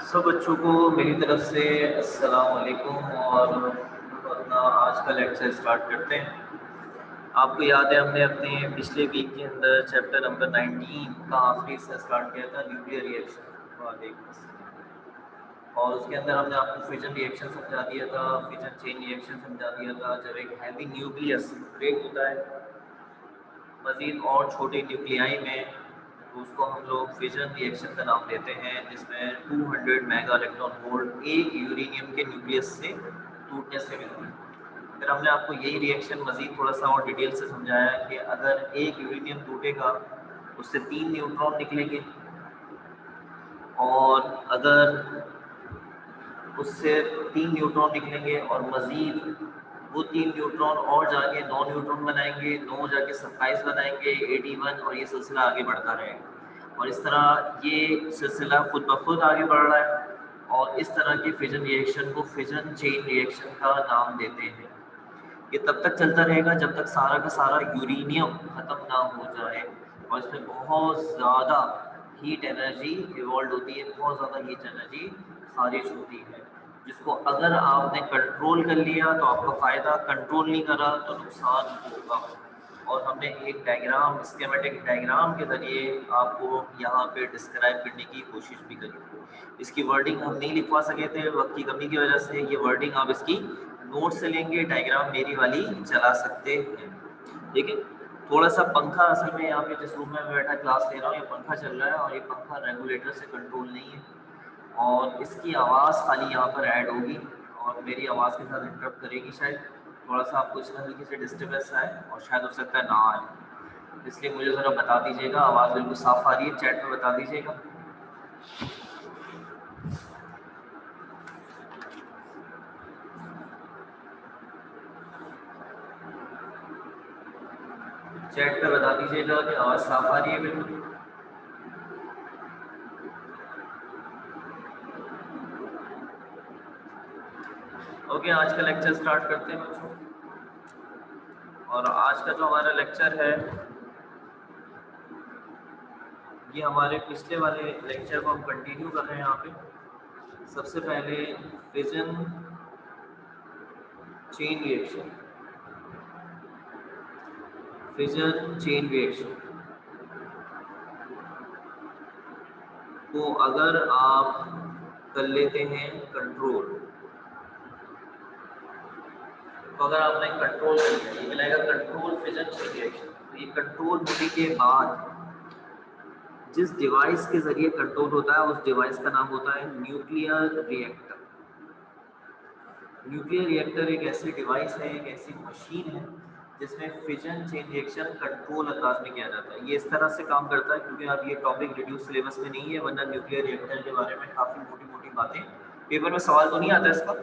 सब बच्चों को मेरी तरफ से अस्सलाम वालेकुम और अपना आज का लेक्चर स्टार्ट करते हैं। आपको याद है हमने अपने पिछले वीक के अंदर चैप्टर नंबर 19 का आखिरी से स्टार्ट किया था न्यूक्लियर रिएक्शन वाले, और उसके अंदर हमने आपको फिजन रिएक्शन समझा दिया था, फिजन चेन रिएक्शन समझा दिया था। जब एक हैवी न्यूक्लियस ब्रेक होता है मज़ीद और छोटे न्यूक्लियाई में, तो उसको हम लोग फिजन रिएक्शन का नाम देते हैं, जिसमें 200 मेगा इलेक्ट्रॉन वोल्ट एक यूरेनियम के न्यूक्लियस से टूटने से मिलता है। फिर हमने आपको यही रिएक्शन मज़ीद थोड़ा सा और डिटेल से समझाया कि अगर एक यूरेनियम टूटेगा उससे 3 न्यूट्रॉन निकलेंगे, और अगर उससे 3 न्यूट्रॉन निकलेंगे और मज़ीद वो 3 न्यूट्रॉन और जाके 9 न्यूट्रॉन बनाएंगे, 9 जाके 27 बनाएंगे, 81, और ये सिलसिला आगे बढ़ता रहेगा। और इस तरह ये सिलसिला खुद ब खुद आगे बढ़ रहा है, और इस तरह के फिजन रिएक्शन को फिजन चेन रिएक्शन का नाम देते हैं। ये तब तक चलता रहेगा जब तक सारा का सारा यूरेनियम ख़त्म ना हो जाए, और इसमें बहुत ज़्यादा हीट एनर्जी इवॉल्व होती है, बहुत ज़्यादा हीट एनर्जी खारिज होती है, जिसको अगर आपने कंट्रोल कर लिया तो आपका फ़ायदा, कंट्रोल नहीं करा तो नुकसान होगा। और हमने एक डायग्राम, स्कीमेटिक डायग्राम के ज़रिए आपको यहाँ पे डिस्क्राइब करने की कोशिश भी करी। इसकी वर्डिंग हम नहीं लिखवा सके थे वक्त की कमी की वजह से। ये वर्डिंग आप इसकी नोट से लेंगे, डायग्राम मेरी वाली चला सकते हैं। ठीक है, थोड़ा सा पंखा असल में यहाँ पे जिस रूम में मैं बैठा क्लास ले रहा हूँ, ये पंखा चल रहा है और ये पंखा रेगुलेटर से कंट्रोल नहीं है, और इसकी आवाज़ खाली यहाँ पर ऐड होगी और मेरी आवाज़ के साथ इंटरप्ट करेगी। शायद थोड़ा सा आपको इसमें हल्की से डिस्टर्बेंस आए, और शायद हो सकता है ना आए, इसलिए मुझे ज़रा बता दीजिएगा। आवाज़ बिल्कुल साफ आ रही है? चैट में बता दीजिएगा। चैट पे बता दीजिएगा कि आवाज़ साफ आ रही है बिल्कुल। ओके, आज का लेक्चर स्टार्ट करते हैं बच्चों। और आज का जो हमारा लेक्चर है ये हमारे पिछले वाले लेक्चर को हम कंटिन्यू कर रहे हैं। यहाँ पे सबसे पहले fission chain reaction, fission chain reaction को अगर आप कर लेते हैं कंट्रोल, तो अगर आपने कंट्रोल कर लिया, ये मिलेगा कंट्रोल फिजन चेन रिएक्शन। तो ये कंट्रोल होने के बाद जिस डिवाइस के जरिए कंट्रोल होता है उस डिवाइस का नाम होता है न्यूक्लियर रिएक्टर। न्यूक्लियर रिएक्टर एक ऐसी डिवाइस है, एक ऐसी मशीन है जिसमें फिजन चेन रिएक्शन कंट्रोल अंदाज में किया जाता है। ये इस तरह से काम करता है, क्योंकि अब ये टॉपिक रिड्यूस सिलेबस में नहीं है, वरना न्यूक्लियर रिएक्टर के बारे में काफ़ी मोटी मोटी बातें पेपर में सवाल तो नहीं आता इसका,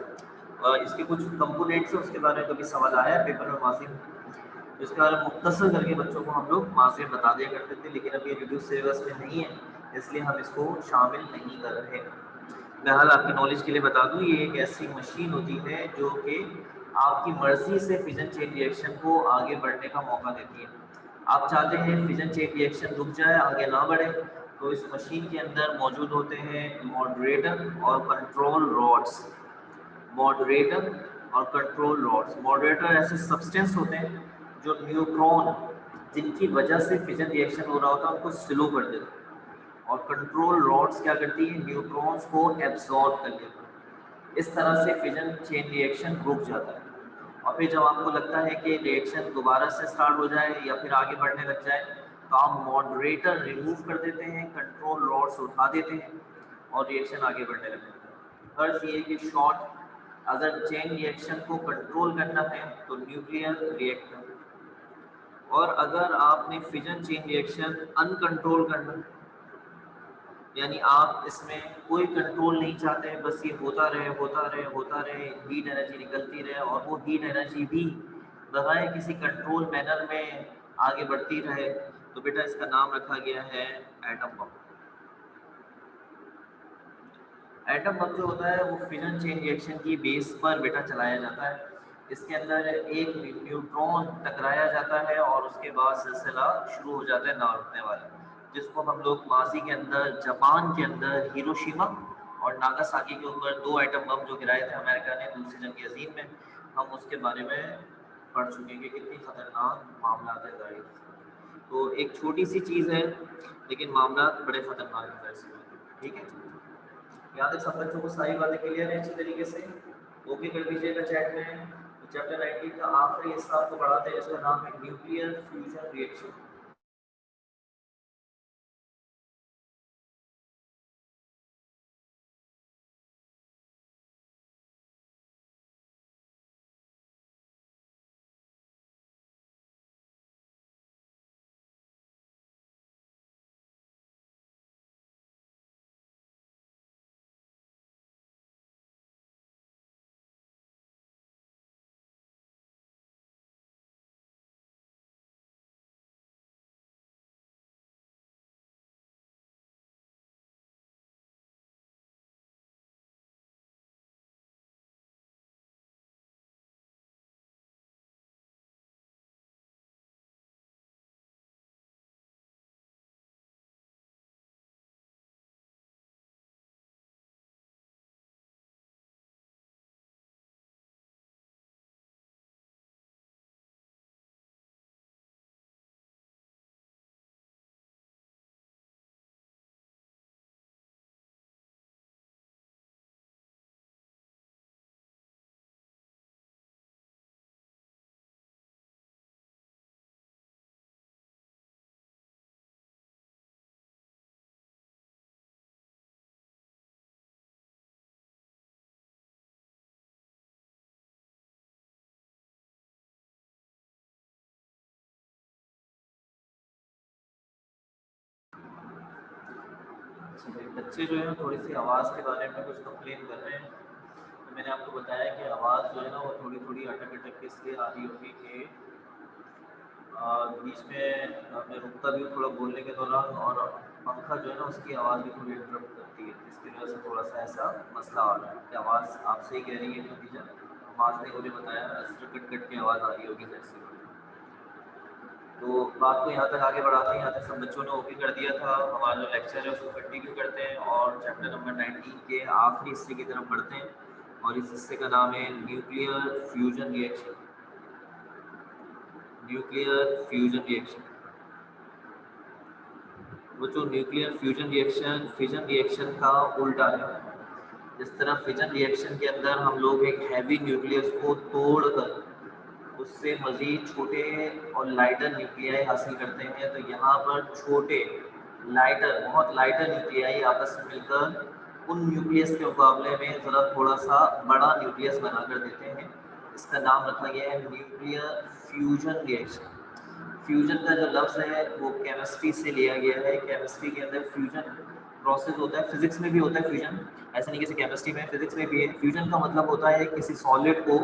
इसके कुछ कंपोनेंट्स हैं उसके बारे में कभी सवाल आया है पेपर में माजी में, इसके बारे में मुख्तसर करके बच्चों को हम लोग माजी में बता दिया करते थे, लेकिन अब ये रिड्यूस सिलेबस में नहीं है, इसलिए हम इसको शामिल नहीं कर रहे। बहरहाल आपकी नॉलेज के लिए बता दूं, ये एक ऐसी मशीन होती है जो कि आपकी मर्जी से फिजन चेन रिएक्शन को आगे बढ़ने का मौका देती है। आप चाहते हैं फिजन चेन रिएक्शन रुक जाए, आगे ना बढ़े, तो इस मशीन के अंदर मौजूद होते हैं मॉडरेटर और कंट्रोल रॉड्स। मॉडरेटर और कंट्रोल रॉड्स, मॉडरेटर ऐसे सब्सटेंस होते हैं जो न्यूट्रॉन जिनकी वजह से फिजन रिएक्शन हो रहा होता है उनको स्लो कर देते हैं, और कंट्रोल रॉड्स क्या करती है, न्यूट्रॉन्स को एब्जॉर्ब कर लेती है। इस तरह से फिजन चेन रिएक्शन रुक जाता है, और फिर जब आपको लगता है कि रिएक्शन दोबारा से स्टार्ट हो जाए या फिर आगे बढ़ने लग जाए, तो आप मॉडरेटर रिमूव कर देते हैं, कंट्रोल रॉड्स उठा देते हैं और रिएक्शन आगे बढ़ने लग जाता है। फर्ज ये कि शॉर्ट अगर चेन रिएक्शन को कंट्रोल करना है तो न्यूक्लियर रिएक्टर, और अगर आपने फिजन चेन रिएक्शन अनकंट्रोल करना है, यानी आप इसमें कोई कंट्रोल नहीं चाहते, बस ये होता रहे होता रहे होता रहे, हीट एनर्जी निकलती रहे और वो हीट एनर्जी भी बगैर किसी कंट्रोल मैनर में आगे बढ़ती रहे, तो बेटा इसका नाम रखा गया है एटम बम। एटम बम जो होता है वो फिजन चेन रिएक्शन की बेस पर बेटा चलाया जाता है। इसके अंदर एक न्यूट्रॉन टकराया जाता है और उसके बाद सिलसिला शुरू हो जाता है ना रुकने वाला, जिसको हम लोग माजी के अंदर जापान के अंदर हिरोशिमा और नागासाकी के ऊपर 2 आइटम बम जो गिराए थे अमेरिका ने दूसरी जंग अजीम में, हम उसके बारे में पढ़ चुके हैं कि कितनी खतरनाक मामला है जाहिर। तो एक छोटी सी चीज़ है लेकिन मामला बड़े खतरनाक है वैसे। ठीक है, यहाँ तक सब बच्चों को सारी बातें क्लियर है अच्छी तरीके से? ओके कर दीजिएगा चैट में। तो चैप्टर 19 का आखिरी हिस्सा आपको पढ़ाते हैं, इसका नाम है न्यूक्लियर फ्यूजन रिएक्शन। बच्चे जो है थोड़ी सी आवाज़ के बारे में कुछ कंप्लेन कर रहे हैं। तो मैंने आपको बताया कि आवाज़ जो है ना वो थोड़ी थोड़ी अटक अटक के इसलिए आ रही होगी कि बीच में मैं रुकता भी हूँ थोड़ा बोलने के दौरान, और पंखा जो है ना उसकी आवाज़ भी थोड़ी इंटरप्ट करती है, जिसकी वजह से थोड़ा सा ऐसा मसला आ रहा है कि आवाज़ आप सही कह रही है नतीजा। आवाज़ ने मुझे बताया कट कट के आवाज़ आ रही होगी जैसे। तो बात को यहाँ तक आगे बढ़ाते हैं, यहाँ तक सब बच्चों ने ओके कर दिया था। हमारा जो लेक्चर है उसको कंटिन्यू करते हैं और चैप्टर नंबर 19 के आखिरी हिस्से की तरफ बढ़ते हैं, और इस हिस्से का नाम है nuclear fusion reaction. Nuclear fusion reaction वो जो nuclear fusion reaction fission reaction का उल्टा है। जिस तरह फिजन रिएक्शन के अंदर हम लोग एक हैवी न्यूक्लियस को तोड़कर उससे मज़ीद छोटे और लाइटर न्यूक्लियाई हासिल करते हैं, तो यहाँ पर छोटे लाइटर बहुत लाइटर न्यूक्लियाई आपस में मिलकर उन न्यूक्लियस के मुकाबले में ज़रा थोड़ा सा बड़ा न्यूक्लियस बना कर देते हैं। इसका नाम रखा गया है न्यूक्लियर फ्यूजन रिएक्शन। फ्यूजन का जो लफ्ज़ है वो केमिस्ट्री से लिया गया है। केमिस्ट्री के अंदर फ्यूजन प्रोसेस होता है, फिजिक्स में भी होता है फ्यूजन, ऐसा नहीं कि केमिस्ट्री में, फिजिक्स में भी है। फ्यूजन का मतलब होता है किसी सॉलिड को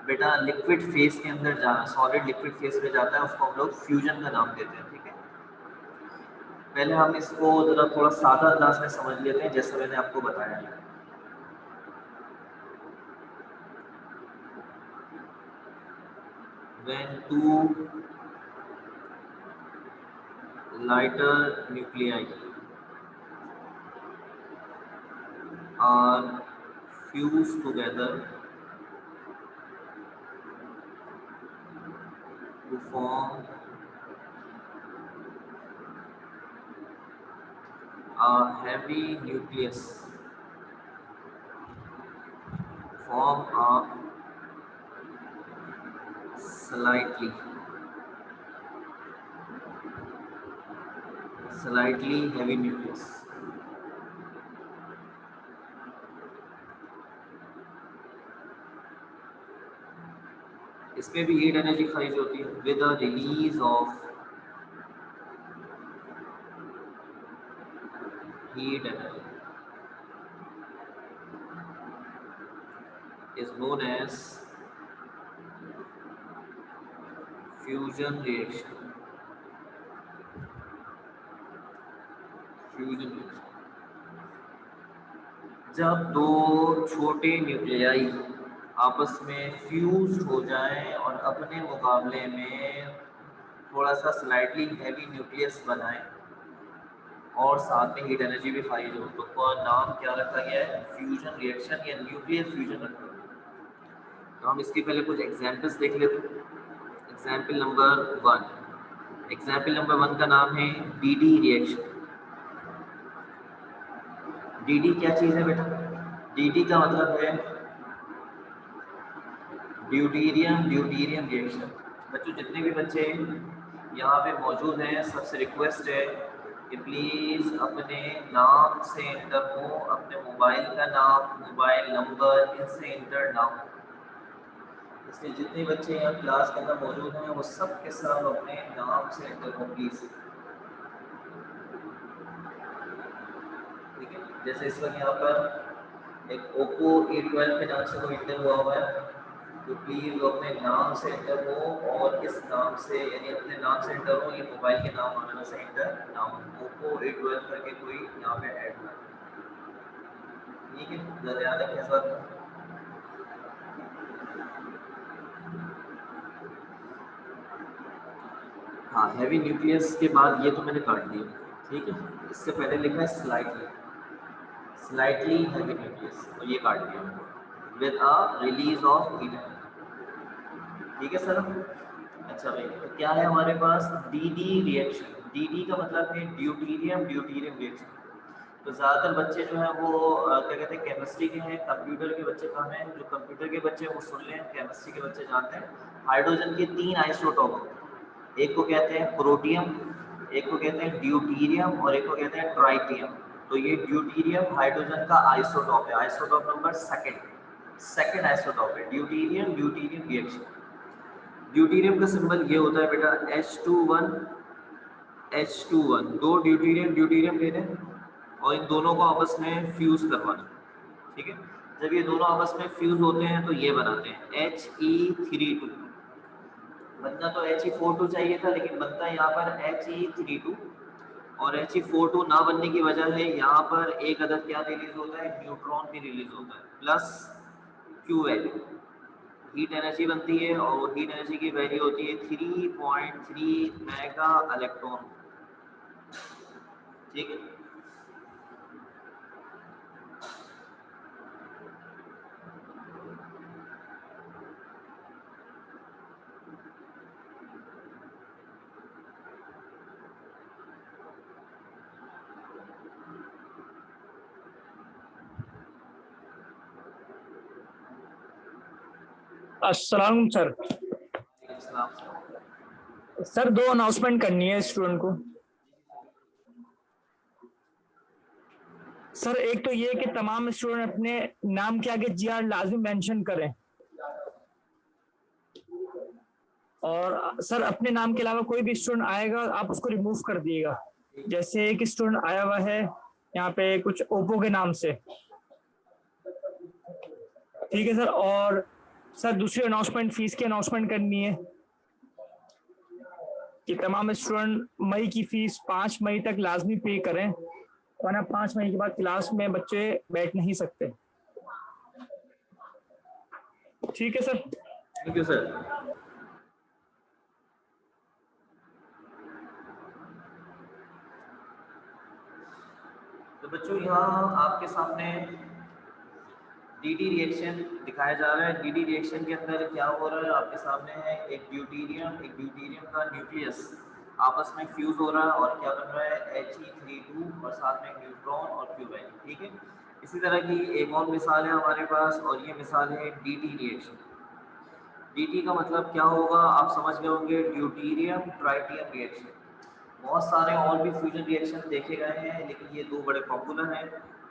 बेटा लिक्विड फेस के अंदर जाना, सॉलिड लिक्विड फेस में जाता है, उसको हम लोग फ्यूजन का नाम देते हैं। ठीक है, पहले हम इसको जरा थोड़ा सादा अंदाज में समझ लेते हैं जैसा मैंने आपको बताया। When two lighter nuclei are fused together to form a heavy nucleus, form a slightly heavy nucleus. इसमें भी हीट एनर्जी खारिज होती है with the release of heat energy is known as fusion reaction. Fusion reaction जब दो छोटे nuclei आपस में फ्यूज हो जाएं और अपने मुकाबले में थोड़ा सा स्लाइटली हैवी न्यूक्लियस बनाएं, और साथ में हीट एनर्जी भी खारिज हो, तो उसका नाम क्या रखा गया है, फ्यूजन रिएक्शन या न्यूक्लियर फ्यूजन रखा गया है। तो हम इसके पहले कुछ एग्जाम्पल्स देख लेते हैं। एग्जाम्पल नंबर 1, एग्जाम्पल नंबर 1 का नाम है डीडी रिएक्शन। डीडी क्या चीज़ है बेटा? डीडी का मतलब है ड्यूटीरियम ड्यूटीरियम रिएक्शन। बच्चों जितने भी बच्चे यहाँ पे मौजूद हैं सबसे रिक्वेस्ट है कि प्लीज़ अपने नाम से एंटर हो, अपने मोबाइल का नाम, मोबाइल नंबर इनसे एंटर ना हो। इसलिए जितने बच्चे यहाँ क्लास के अंदर मौजूद हैं वो सब के सब अपने नाम से एंटर हो प्लीज़। ठीक है, जैसे इस वक्त यहाँ पर एक ओप्पो A12 के नाम से कोई एंटर हुआ है, तो प्लीज़ वो अपने नाम से एंटर हो, और इस नाम से यानी अपने नाम से एंटर हो, ये मोबाइल के नाम वगैरह से एंटर ना हो। ओप्पो A12 करके कोई यहाँ पे ऐड ना हो। ठीक है, ज़रा याद रखें इस बात को। हाँ, हैवी न्यूक्लियस के बाद ये तो मैंने काट दिया, ठीक है। इससे पहले लिखा है स्लाइटली, स्लाइटली हैवी न्यूक्लियस, और ये काट दिया with a release of heat. ठीक है सर। अच्छा भाई, तो क्या है हमारे पास डीडी रिएक्शन। डीडी का मतलब है ड्यूटीरियम ड्यूटीरियम रिएक्शन। तो ज़्यादातर बच्चे जो हैं वो क्या कहते हैं, केमिस्ट्री के हैं, कंप्यूटर के बच्चे कम हैं। जो कंप्यूटर के बच्चे हैं वो सुन लें, केमिस्ट्री के बच्चे जानते हैं हाइड्रोजन के 3 आइसोटोप, एक को कहते हैं प्रोटियम, एक को कहते हैं ड्यूटीरियम, और एक को कहते हैं ट्राइटियम। तो ये ड्यूटीरियम हाइड्रोजन का आइसोटोप है, आइसोटोप नंबर सेकंड आइसोटोप है ड्यूटीरियम ड्यूटीरियम रिएक्शन। ड्यूटीरियम का सिंबल ये होता है बेटा H21 H21, दो ड्यूटीरियम ड्यूटीरियम लेने और इन दोनों को आपस में फ्यूज करवाना। ठीक है, जब ये दोनों आपस में फ्यूज होते हैं तो ये बनाते हैं He32। बनना तो He42 चाहिए था, लेकिन बनता है यहाँ पर He32, और He42 ना बनने की वजह है यहाँ पर एक अदद क्या रिलीज होता है, न्यूट्रॉन भी रिलीज होता है plus Q value. Heat energy बनती है और हीट एनर्जी की वैल्यू होती है 3.3 मेगा इलेक्ट्रॉन। ठीक है, अस्सलाम सर। सर 2 अनाउंसमेंट करनी है स्टूडेंट को। सर एक तो ये कि तमाम स्टूडेंट अपने नाम के आगे GR लाजिम मेंशन करें, और सर अपने नाम के अलावा कोई भी स्टूडेंट आएगा आप उसको रिमूव कर दिएगा। जैसे एक स्टूडेंट आया हुआ है यहाँ पे कुछ ओप्पो के नाम से, ठीक है सर। और सर दूसरी अनाउंसमेंट फीस की अनाउंसमेंट करनी है कि तमाम स्टूडेंट मई की फीस 5 मई तक लाजमी पे करें, वरना 5 मई के बाद क्लास में बच्चे बैठ नहीं सकते। ठीक है सर। Thank you sir. तो बच्चों यहाँ आपके सामने डीडी रिएक्शन दिखाया जा रहा है। डीडी रिएक्शन के अंदर क्या हो रहा है आपके सामने है, एक ड्यूटीरियम का न्यूक्लियस आपस में फ्यूज हो रहा है और क्या बन रहा है He32 और साथ में न्यूट्रॉन और Q वैल्यू। ठीक है, इसी तरह की एक और मिसाल है हमारे पास, और ये मिसाल है डीटी रिएक्शन। डीटी का मतलब क्या होगा आप समझ गए होंगे, ड्यूटीरियम ट्राइटियम रिएक्शन। बहुत सारे और भी फ्यूजन रिएक्शन देखे गए हैं, लेकिन ये दो बड़े पॉपुलर हैं।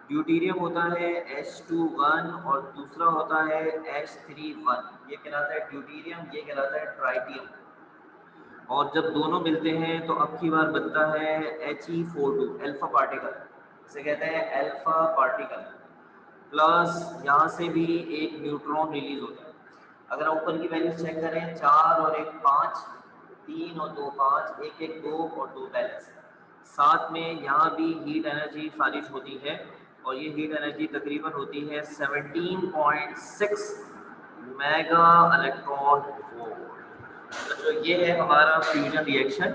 ड्यूटीरियम होता है H21 और दूसरा होता है H31। ये कहलाता है ड्यूटीरियम, ये कहलाता है ट्राइटियम। और जब दोनों मिलते हैं तो अब की बार बनता है He42 अल्फा पार्टिकल, इसे कहते हैं अल्फा पार्टिकल। प्लस यहाँ से भी एक न्यूट्रॉन रिलीज होता है। अगर ऊपर की वैल्यू चेक करें 4 और 1 5, 3 और 2 5, 1 1 2 और 2 बैलेंस। साथ में यहाँ भी हीट एनर्जी खारिज होती है, और ये हीट एनर्जी तकरीबन होती है 17.6 मेगा इलेक्ट्रॉन वोल्ट। तो ये है हमारा फ्यूजन रिएक्शन।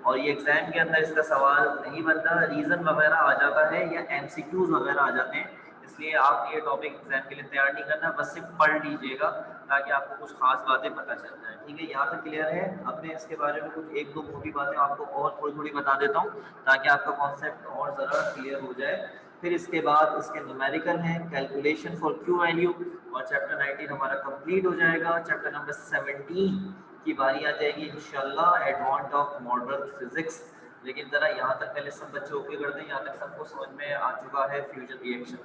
और ये एग्जाम के अंदर इसका सवाल नहीं बनता, रीजन वगैरह आ जाता है या एमसीक्यूज वगैरह आ जाते हैं, इसलिए आप ये टॉपिक एग्जाम के लिए तैयार नहीं करना, बस सिर्फ पढ़ लीजिएगा ताकि आपको कुछ खास बातें पता चल जाए। ठीक है, यहाँ तक क्लियर है। अब मैं इसके बारे में कुछ एक दो मोटी बातें आपको और थोड़ी थोड़ी बता देता हूँ ताकि आपका कॉन्सेप्ट और ज़रा क्लियर हो जाए। फिर इसके बाद इसके न्यूमेरिकल हैं, कैलकुलेशन फॉर क्यू वैल्यू, और चैप्टर 19 हमारा कंप्लीट हो जाएगा। चैप्टर नंबर 17 की बारी आ जाएगी इंशाल्लाह, एडवांस ऑफ मॉडर्न फिजिक्स। लेकिन जरा यहाँ तक पहले सब बच्चे ओके कर दें, यहाँ तक सबको समझ में आ चुका है फ्यूजन रिएक्शन।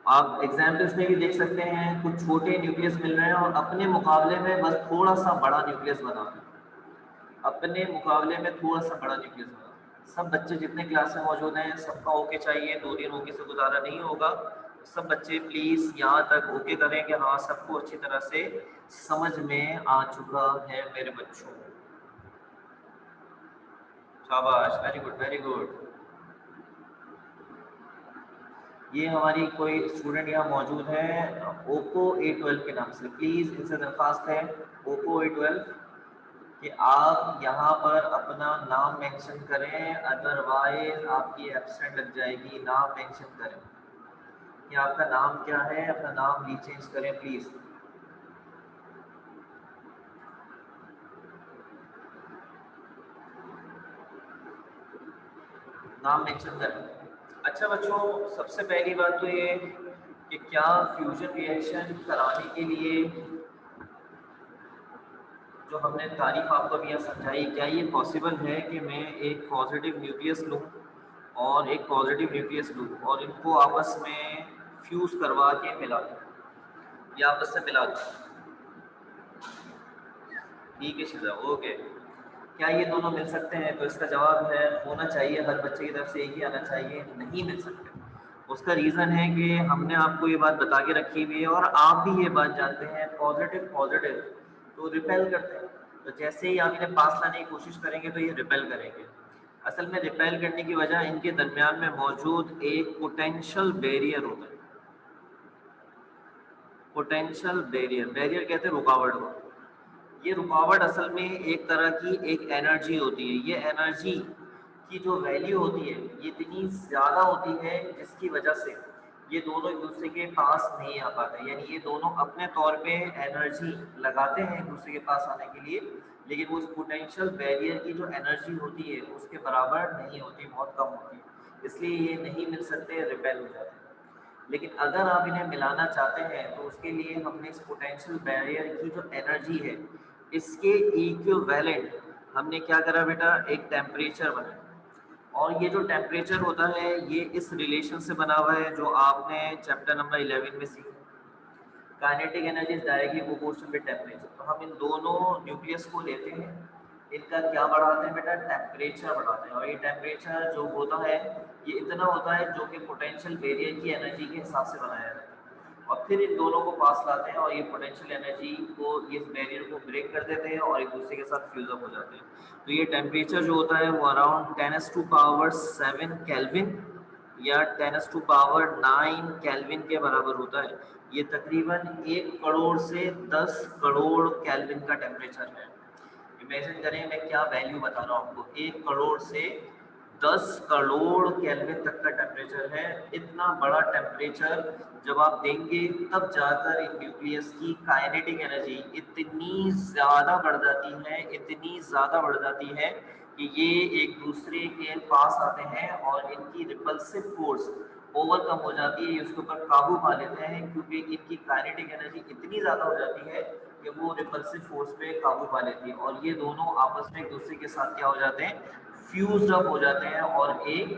आप एग्जाम्पल्स में भी देख सकते हैं, कुछ छोटे न्यूक्लियस मिल रहे हैं और अपने मुकाबले में बस थोड़ा सा बड़ा न्यूक्लियस बना है, अपने मुकाबले में थोड़ा सा बड़ा न्यूक्लियस बना। सब बच्चे जितने क्लास में मौजूद हैं सबका ओके चाहिए, 2-3 ओके से गुजारा नहीं होगा। सब बच्चे प्लीज यहाँ तक ओके करें कि हाँ सबको अच्छी तरह से समझ में आ चुका है मेरे बच्चों। शाबाश, वेरी गुड वेरी गुड। ये हमारी कोई स्टूडेंट यहाँ मौजूद है ओप्पो A12 के नाम से, प्लीज इनसे दरख्वास्त है ओप्पो A12 कि आप यहाँ पर अपना नाम मेंशन करें, अदरवाइज आपकी एब्सेंट लग जाएगी। नाम मेंशन करें कि आपका नाम क्या है, अपना नाम रीचेंज करें प्लीज। नाम मेंशन करें। अच्छा बच्चों, सबसे पहली बात तो ये कि क्या फ्यूजन रिएक्शन कराने के लिए जो हमने तारीफ आपको अभी यहाँ समझाई, क्या ये पॉसिबल है कि मैं एक पॉजिटिव न्यूक्लियस लूँ और एक पॉजिटिव न्यूक्लियस लूँ और इनको आपस में फ्यूज करवा के मिला दूँ या आपस से मिला दूँ? ठीक है शिजा, ओके। क्या ये दोनों मिल सकते हैं? तो इसका जवाब है होना चाहिए, हर बच्चे की तरफ से एक ही आना चाहिए, नहीं मिल सकते। उसका रीज़न है कि हमने आपको ये बात बता के रखी हुई है और आप भी ये बात जानते हैं, पॉजिटिव पॉजिटिव तो रिपेल करते हैं। तो जैसे ही आप इन्हें पास लाने की कोशिश करेंगे तो ये रिपेल करेंगे। असल में रिपेल करने की वजह इनके दरमियान में मौजूद एक पोटेंशियल बैरियर होता है। पोटेंशियल बैरियर, बैरियर कहते हैं रुकावट को। ये रुकावट असल में एक तरह की एक एनर्जी होती है। ये एनर्जी की जो वैल्यू होती है ये इतनी ज़्यादा होती है जिसकी वजह से ये दोनों एक दूसरे के पास नहीं आ पाते। यानी ये दोनों अपने तौर पे एनर्जी लगाते हैं एक दूसरे के पास आने के लिए, लेकिन वो उस पोटेंशियल बैरियर की जो एनर्जी होती है उसके बराबर नहीं होती, बहुत कम होती है। इसलिए ये नहीं मिल सकते, रिपेल हो जाते हैं। लेकिन अगर आप इन्हें मिलाना चाहते हैं तो उसके लिए हमने इस पोटेंशियल बैरियर की जो एनर्जी है इसके इक्विवेलेंट हमने क्या करा बेटा, एक टेम्परेचर बनाया। और ये जो टेम्परेचर होता है ये इस रिलेशन से बना हुआ है जो आपने चैप्टर नंबर 11 में सीखा, kinetic energy is directly proportional with temperature. तो हम इन दोनों न्यूक्लियस को लेते हैं, इनका क्या बढ़ाते हैं बेटा, टेम्परेचर बढ़ाते हैं। और ये टेम्परेचर जो होता है ये इतना होता है जो कि पोटेंशियल बैरियर की एनर्जी के हिसाब से बनाया जाता है। और फिर इन दोनों को पास लाते हैं और ये पोटेंशियल एनर्जी को, इस बैरियर को ब्रेक कर देते हैं और एक दूसरे के साथ फ्यूज अप हो जाते हैं। तो ये टेम्परेचर जो होता है वो अराउंड 10⁻⁷ केल्विन या 10⁻⁹ केल्विन के बराबर होता है। ये तकरीबन 1 करोड़ से 10 करोड़ केल्विन का टेम्परेचर है। इमेजिन करें मैं क्या वैल्यू बता रहा हूँ आपको, 1 करोड़ से 10 करोड़ केल्विन तक का टेम्परेचर है। इतना बड़ा टेम्परेचर जब आप देंगे तब जाकर इन न्यूक्लियस की काइनेटिक एनर्जी इतनी ज़्यादा बढ़ जाती है, इतनी ज़्यादा बढ़ जाती है कि ये एक दूसरे के पास आते हैं और इनकी रिपल्सिव फोर्स ओवरकम हो जाती है, उसके ऊपर काबू पा लेते हैं क्योंकि इनकी काइनेटिक एनर्जी इतनी ज़्यादा हो जाती है कि वो रिपल्सिव फोर्स पे काबू पा लेती है और ये दोनों आपस में एक दूसरे के साथ क्या हो जाते हैं, फ्यूज्ड अप हो जाते हैं और एक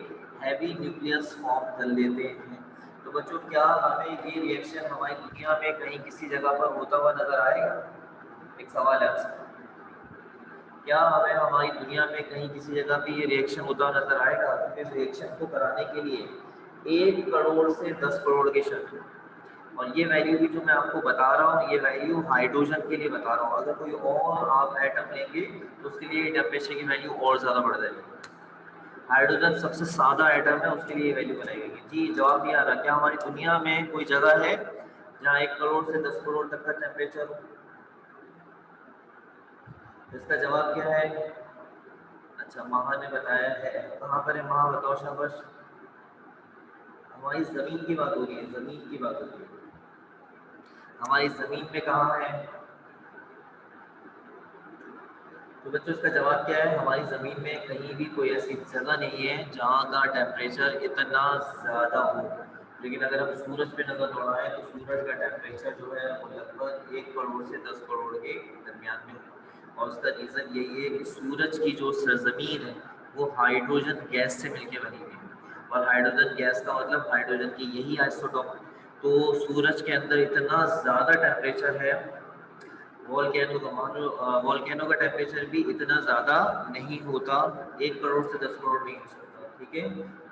हैवी न्यूक्लियस फॉर्म कर लेते हैं। तो बच्चों क्या हमें ये रिएक्शन हमारी दुनिया में कहीं किसी जगह पर होता हुआ नजर आएगा? एक सवाल है आपसे, क्या हमें हमारी दुनिया में कहीं किसी जगह पे ये रिएक्शन होता हुआ नजर आएगा? तो इस रिएक्शन को कराने के लिए 1 करोड़ से 10 करोड़ के शर्त है। और ये वैल्यू भी जो मैं आपको बता रहा हूँ ये वैल्यू हाइड्रोजन के लिए बता रहा हूँ। अगर कोई और आप एटम लेंगे तो उसके लिए टेम्परेचर की वैल्यू और ज़्यादा बढ़ जाएगी। हाइड्रोजन सबसे सादा एटम है, उसके लिए वैल्यू बनाई गई। जी जवाब नहीं आ रहा, क्या हमारी दुनिया में कोई जगह है जहाँ 1 करोड़ से 10 करोड़ तक का टेम्परेचर हो? इसका जवाब क्या है? अच्छा, महा ने बताया है। कहाँ पर है महा? बताओ शाबाश। हमारी जमीन की बात हो रही है, जमीन की बात हो रही है। हमारी जमीन में कहाँ है? तो बच्चों इसका जवाब क्या है? हमारी ज़मीन में कहीं भी कोई ऐसी जगह नहीं है जहाँ का टेम्परेचर इतना ज़्यादा हो। लेकिन अगर हम सूरज पे नज़र दौड़ाएं तो सूरज का टेम्परेचर जो है वो लगभग 1 करोड़ से 10 करोड़ के दरमियान में है। और उसका रीज़न यही है कि सूरज की जो सरजमीन है वो हाइड्रोजन गैस से मिलकर बनी हुई है। और हाइड्रोजन गैस का मतलब हाइड्रोजन की यही आइसोटोप। तो सूरज के अंदर इतना ज़्यादा टेम्परेचर है, वॉल्केनो का मान लो, वॉल्केनो का टेम्परेचर भी इतना ज़्यादा नहीं होता, 1 करोड़ से 10 करोड़ नहीं हो सकता, ठीक है।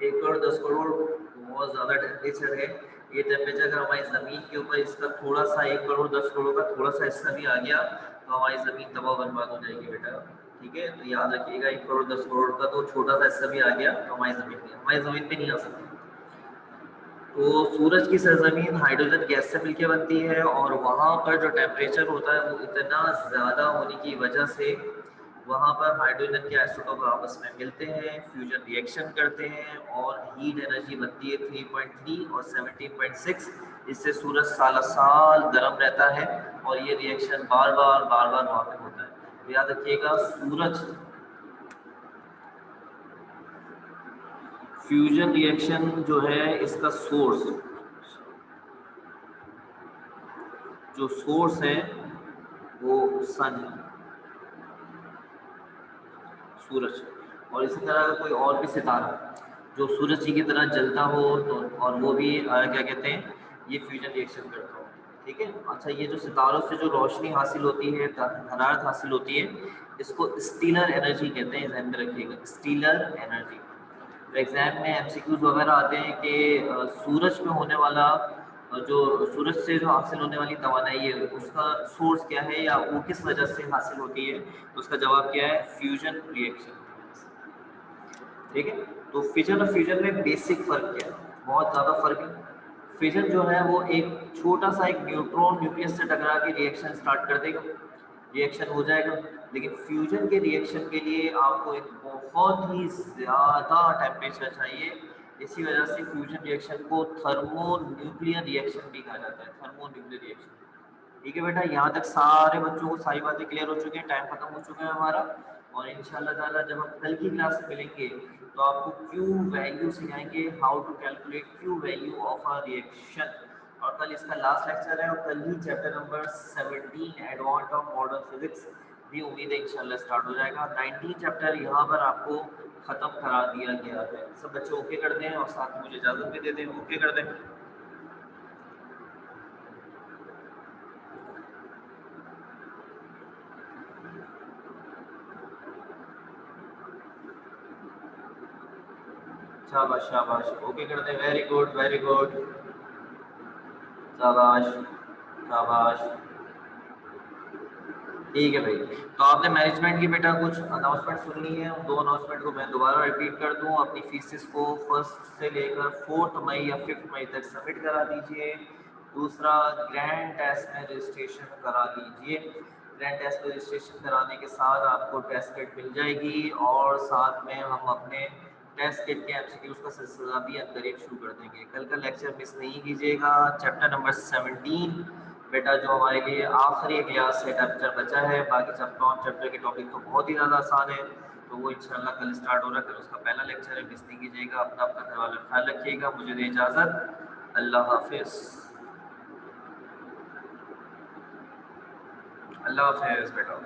1 करोड़ 10 करोड़ बहुत ज़्यादा टेम्परेचर है। ये टेम्परेचर अगर हमारी ज़मीन के ऊपर इसका थोड़ा सा 1 करोड़ 10 करोड़ का थोड़ा सा हिस्सा भी आ गया तो हमारी ज़मीन तबाह बर्बाद हो जाएगी बेटा, ठीक है। तो याद रखिएगा 1 करोड़ 10 करोड़ का तो छोटा सा हिस्सा भी आ गया तो हमारी ज़मीन पे नहीं आ सकती। तो सूरज की सरजमीन हाइड्रोजन गैस से मिलकर बनती है और वहाँ पर जो टेम्परेचर होता है वो इतना ज़्यादा होने की वजह से वहाँ पर हाइड्रोजन के आइसोटोप आपस में मिलते हैं, फ्यूजन रिएक्शन करते हैं और हीट एनर्जी बनती है 3.3 और 17.6। इससे सूरज साल साल गर्म रहता है और ये रिएक्शन बार बार वहाँ पे होता है। तो याद रखिएगा सूरज फ्यूजन रिएक्शन जो है इसका सोर्स है वो सन है, सूरज। और इसी तरह का कोई और भी सितारा जो सूरज जी की तरह जलता हो तो और वो भी क्या कहते हैं, ये फ्यूजन रिएक्शन करता हो, ठीक है। अच्छा, ये जो सितारों से जो रोशनी हासिल होती है, हरारत हासिल होती है, इसको स्टीलर एनर्जी कहते हैं, ध्यान में रखिएगा, स्टीलर एनर्जी। तो एग्जाम में एमसीक्यूज वगैरह आते हैं कि सूरज में होने वाला जो सूरज से जो हासिल होने वाली तवानाई है उसका सोर्स क्या है या वो किस वजह से हासिल होती है, तो उसका जवाब क्या है? फ्यूजन रिएक्शन, ठीक है। तो फिजन और फ्यूजन में बेसिक फर्क क्या है? बहुत ज़्यादा फर्क है। फिजन जो है वो एक छोटा सा एक न्यूट्रॉन न्यूक्लियस से टकरा के रिएक्शन स्टार्ट कर देगा, रिएक्शन हो जाएगा। लेकिन फ्यूजन के रिएक्शन के लिए आपको एक बहुत ही ज़्यादा टेम्परेचर चाहिए। इसी वजह से फ्यूजन रिएक्शन को थर्मो न्यूक्लियर रिएक्शन भी कहा जाता है, थर्मो न्यूक्लियर रिएक्शन। ठीक है बेटा, यहाँ तक सारे बच्चों को सारी बातें क्लियर हो चुकी हैं, टाइम खत्म हो चुका है हमारा। और इंशाल्लाह ताला जब हम कल की क्लास में मिलेंगे तो आपको क्यू वैल्यू सिखाएंगे, how to calculate Q value of a reaction. और कल इसका लास्ट लेक्चर है और कल ही chapter number 17 advance of modern physics भी उम्मीद है इंशाल्लाह स्टार्ट हो जाएगा। 19 चैप्टर यहाँ पर आपको खत्म करा दिया गया है। सब बच्चे ओके कर दें और साथ में मुझे इजाज़त भी दे दें, ओके कर दें। शाबाश शाबाश, ओके कर दे, वेरी गुड वेरी गुड, शाबाश शाबाश। ठीक है भाई, तो आपने मैनेजमेंट की बेटा कुछ अनाउंसमेंट सुननी है, उन दो अनाउंसमेंट को मैं दोबारा रिपीट कर दूं। अपनी फीसिस को 1 से लेकर 4 मई या 5 मई तक सबमिट करा दीजिए। दूसरा, ग्रैंड टेस्ट में रजिस्ट्रेशन करा लीजिए। ग्रैंड टेस्ट में रजिस्ट्रेशन कराने के साथ आपको टेस्ट किट मिल जाएगी और साथ में हम अपने टेस्ट किट के एमसीक्यूज का सिलसिला भी अंदर एक शुरू कर देंगे। कल का लेक्चर मिस नहीं कीजिएगा। चैप्टर नंबर 17 बेटा जो हमारे लिए आखिरी क्लास से चैप्टर बचा है, बाकी सब चैप्टर के टॉपिक तो बहुत ही ज़्यादा आसान है, तो वो इंशाल्लाह कल स्टार्ट हो रहा है। कल उसका पहला लेक्चर है, मिस नहीं कीजिएगा। अपना अपना घर वाला ख्याल रखिएगा। मुझे दे इजाज़त, अल्लाह हाफिज़। अल्लाह हाफिज़ बेटा।